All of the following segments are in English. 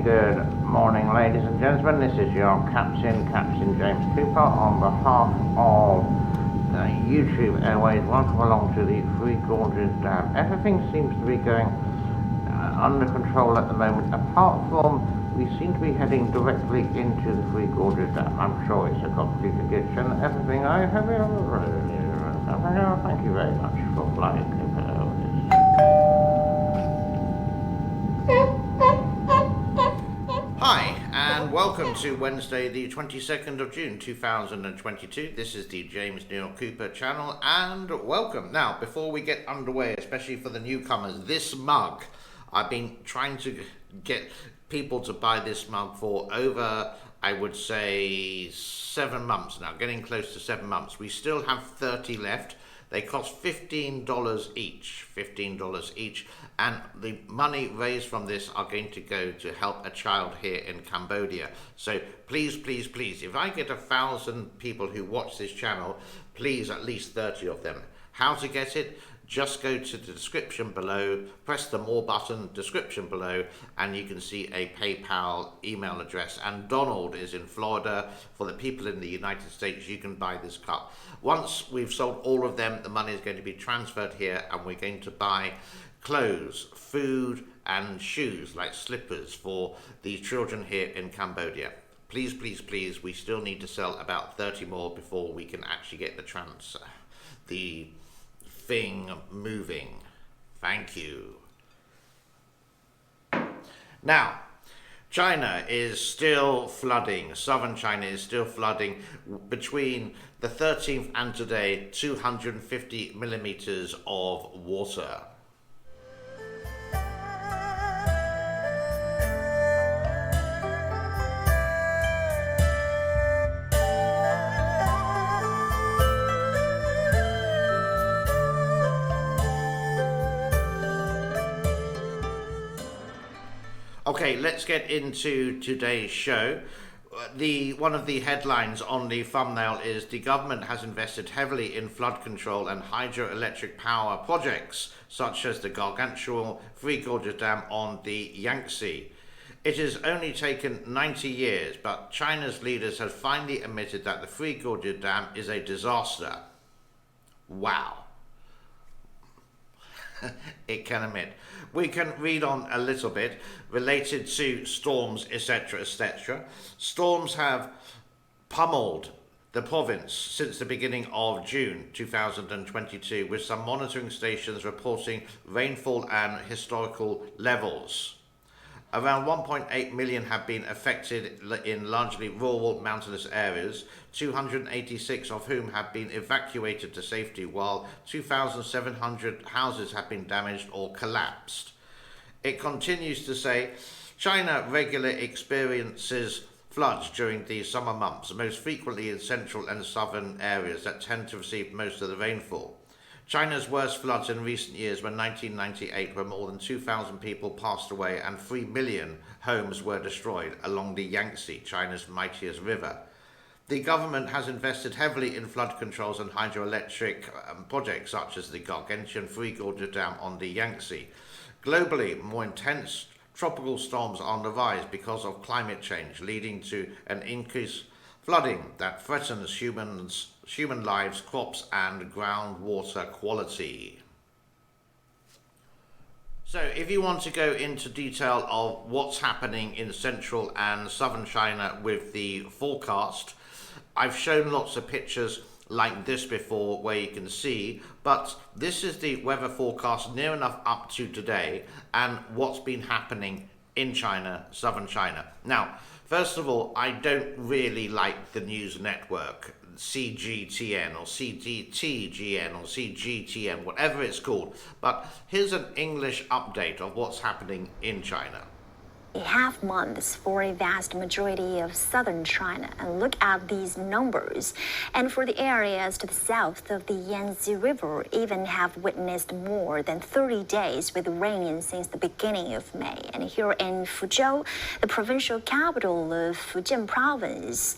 good morning, ladies and gentlemen. This is your Captain James Cooper, on behalf of the YouTube airways. Welcome along to the Three Gorges Dam. Everything seems to be going under control at the moment, apart from we seem to be heading directly into the Three Gorges Dam. I'm sure it's a computer glitch and everything. Thank you very much for flying over this. Hi, and welcome to Wednesday, the 22nd of June, 2022. This is the James Neil Cooper channel, and welcome. Now, before we get underway, especially for the newcomers, this mug, I've been trying to get people to buy this mug for over, I would say, 7 months now, getting close to 7 months. We still have 30 left. They cost $15 each, and the money raised from this are going to go to help a child here in Cambodia. So please, please, please, if I get 1,000 people who watch this channel, please, at least 30 of them. How to get it? Just go to the description below, press the more button, description below, and you can see a PayPal email address. And Donald is in Florida. For the people in the United States, you can buy this cup. Once we've sold all of them, the money is going to be transferred here, and we're going to buy clothes, food, and shoes like slippers for the children here in Cambodia. Please, please, please, we still need to sell about 30 more before we can actually get the thing moving. Thank you. Now, China is still flooding. Southern China is still flooding. Between the 13th and today, 250 millimeters of water. Okay, let's get into today's show. One of the headlines on the thumbnail is the government has invested heavily in flood control and hydroelectric power projects, such as the gargantuan Three Gorges Dam on the Yangtze. It has only taken 90 years, but China's leaders have finally admitted that the Three Gorges Dam is a disaster. Wow. It can admit. We can read on a little bit related to storms, etc., etc. Storms have pummeled the province since the beginning of June 2022, with some monitoring stations reporting rainfall and historical levels. Around 1.8 million have been affected in largely rural mountainous areas, 286 of whom have been evacuated to safety, while 2,700 houses have been damaged or collapsed. It continues to say, China regularly experiences floods during the summer months, most frequently in central and southern areas that tend to receive most of the rainfall. China's worst floods in recent years were 1998, where more than 2,000 people passed away and 3 million homes were destroyed along the Yangtze, China's mightiest river. The government has invested heavily in flood controls and hydroelectric projects such as the gargantuan Three Gorges Dam on the Yangtze. Globally, more intense tropical storms are on the rise because of climate change, leading to an increased flooding that threatens human lives, crops, and groundwater quality. So if you want to go into detail of what's happening in central and southern China with the forecast, I've shown lots of pictures like this before where you can see, but this is the weather forecast near enough up to today and what's been happening in China, southern China. Now, first of all, I don't really like the news network, CGTN or CGTN or CGTN, whatever it's called. But here's an English update of what's happening in China. Half months for a vast majority of southern China, and look at these numbers. And for the areas to the south of the Yangtze River, even have witnessed more than 30 days with rain since the beginning of May. And here in Fuzhou, the provincial capital of Fujian province,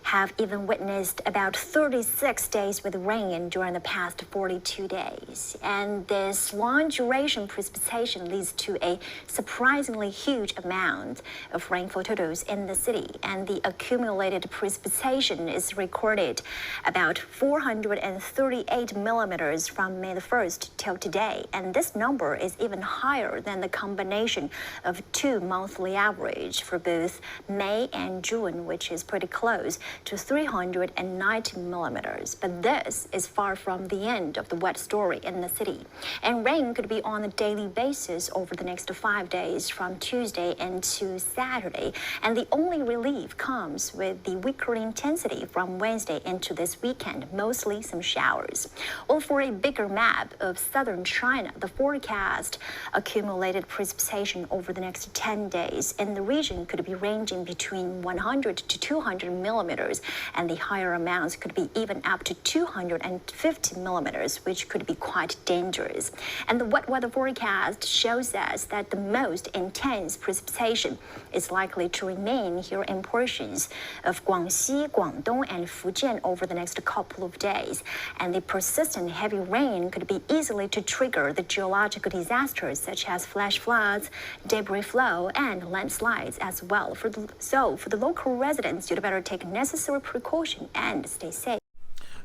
have even witnessed about 36 days with rain during the past 42 days. And this long duration precipitation leads to a surprisingly huge amount of rainfall totals in the city. And the accumulated precipitation is recorded about 438 millimeters from May the 1st till today. And this number is even higher than the combination of two monthly average for both May and June, which is pretty close to 390 millimeters. But this is far from the end of the wet story in the city. And rain could be on a daily basis over the next 5 days from Tuesday into Saturday. And the only relief comes with the weaker intensity from Wednesday into this weekend, mostly some showers. Well, for a bigger map of southern China, the forecast accumulated precipitation over the next 10 days in the region could be ranging between 100 to 200 millimeters, and the higher amounts could be even up to 250 millimeters, which could be quite dangerous. And the wet weather forecast shows us that the most intense precipitation is likely to remain here in portions of Guangxi, Guangdong, and Fujian over the next couple of days. And the persistent heavy rain could be easily to trigger the geological disasters such as flash floods, debris flow, and landslides as well. So for the local residents, you'd better take necessary precaution and stay safe.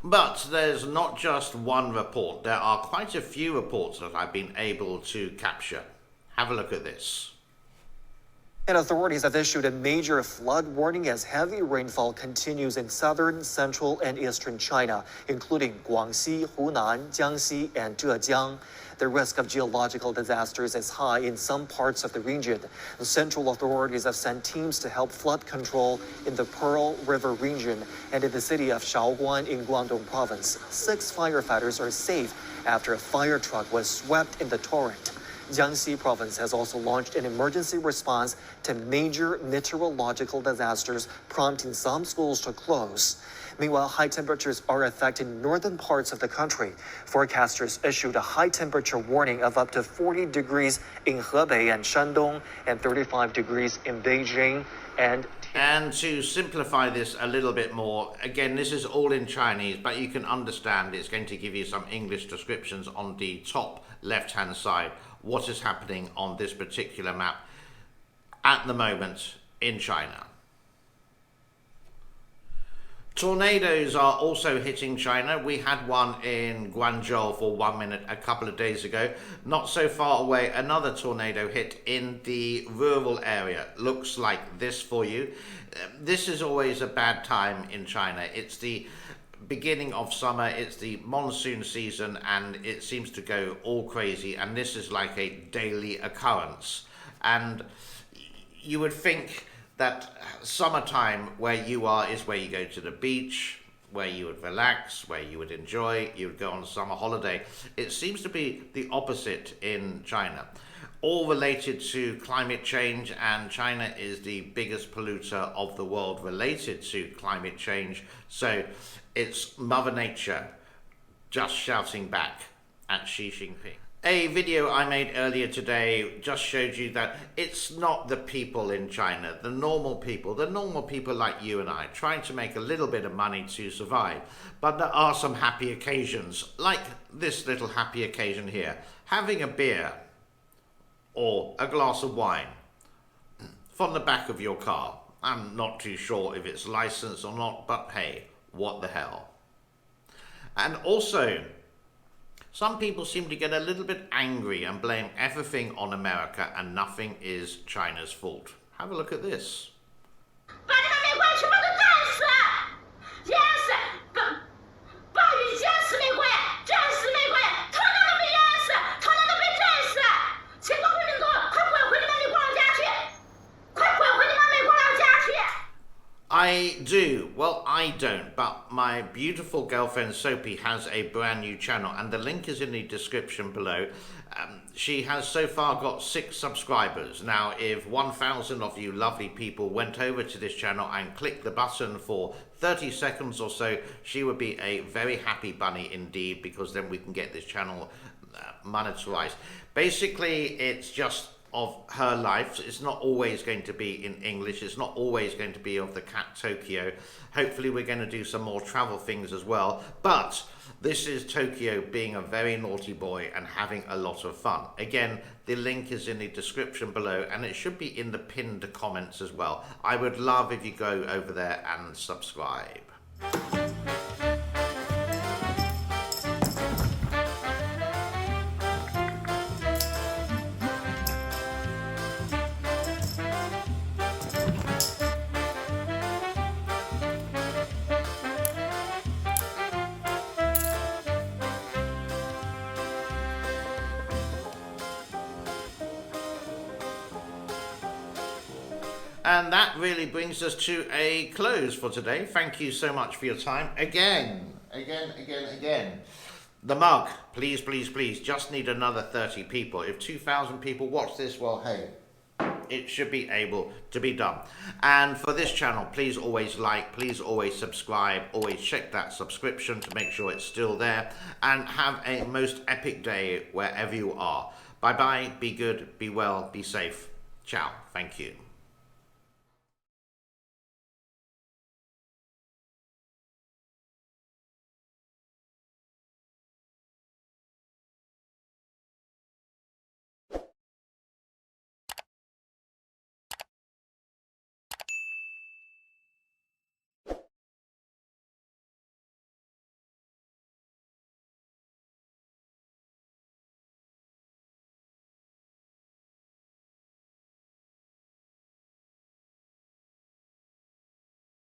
But there's not just one report. There are quite a few reports that I've been able to capture. Have a look at this. And authorities have issued a major flood warning as heavy rainfall continues in southern, central, and eastern China, including Guangxi, Hunan, Jiangxi, and Zhejiang. The risk of geological disasters is high in some parts of the region. The central authorities have sent teams to help flood control in the Pearl River region and in the city of Shaoguan in Guangdong province. 6 firefighters are safe after a fire truck was swept in the torrent. Jiangxi province has also launched an emergency response to major meteorological disasters, prompting some schools to close. Meanwhile, high temperatures are affecting northern parts of the country. Forecasters issued a high temperature warning of up to 40 degrees in Hebei and Shandong and 35 degrees in Beijing And to simplify this a little bit more, again, this is all in Chinese, but you can understand it's going to give you some English descriptions on the top left-hand side, what is happening on this particular map at the moment in China. Tornadoes are also hitting China. We had one in Guangzhou for 1 minute a couple of days ago. Not so far away, another tornado hit in the rural area. Looks like this for you. This is always a bad time in China. It's the beginning of summer, it's the monsoon season, and it seems to go all crazy, and this is like a daily occurrence. And you would think that summertime where you are is where you go to the beach, where you would relax, where you would enjoy, you would go on a summer holiday. It seems to be the opposite in China. All related to climate change, and China is the biggest polluter of the world related to climate change. So it's Mother Nature just shouting back at Xi Jinping. A video I made earlier today just showed you that it's not the people in China, the normal people like you and I, trying to make a little bit of money to survive. But there are some happy occasions, like this little happy occasion here, having a beer or a glass of wine from the back of your car. I'm not too sure if it's licensed or not, but hey, what the hell. And also, some people seem to get a little bit angry and blame everything on America, and nothing is China's fault. Have a look at this. I do. Well, I don't, but my beautiful girlfriend SOPHY has a brand new channel, and the link is in the description below. She has so far got 6 subscribers. Now, if 1,000 of you lovely people went over to this channel and clicked the button for 30 seconds or so, she would be a very happy bunny indeed, because then we can get this channel monetized. Basically, it's just of her life. It's not always going to be in English. It's not always going to be of the cat Tokyo. Hopefully we're going to do some more travel things as well. But this is Tokyo being a very naughty boy and having a lot of fun. Again, the link is in the description below, and it should be in the pinned comments as well. I would love if you go over there and subscribe. And that really brings us to a close for today. Thank you so much for your time. Again. The mug, please, just need another 30 people. If 2,000 people watch this, well, hey, it should be able to be done. And for this channel, please always like, please always subscribe, always check that subscription to make sure it's still there. And have a most epic day wherever you are. Bye-bye, be good, be well, be safe. Ciao, thank you.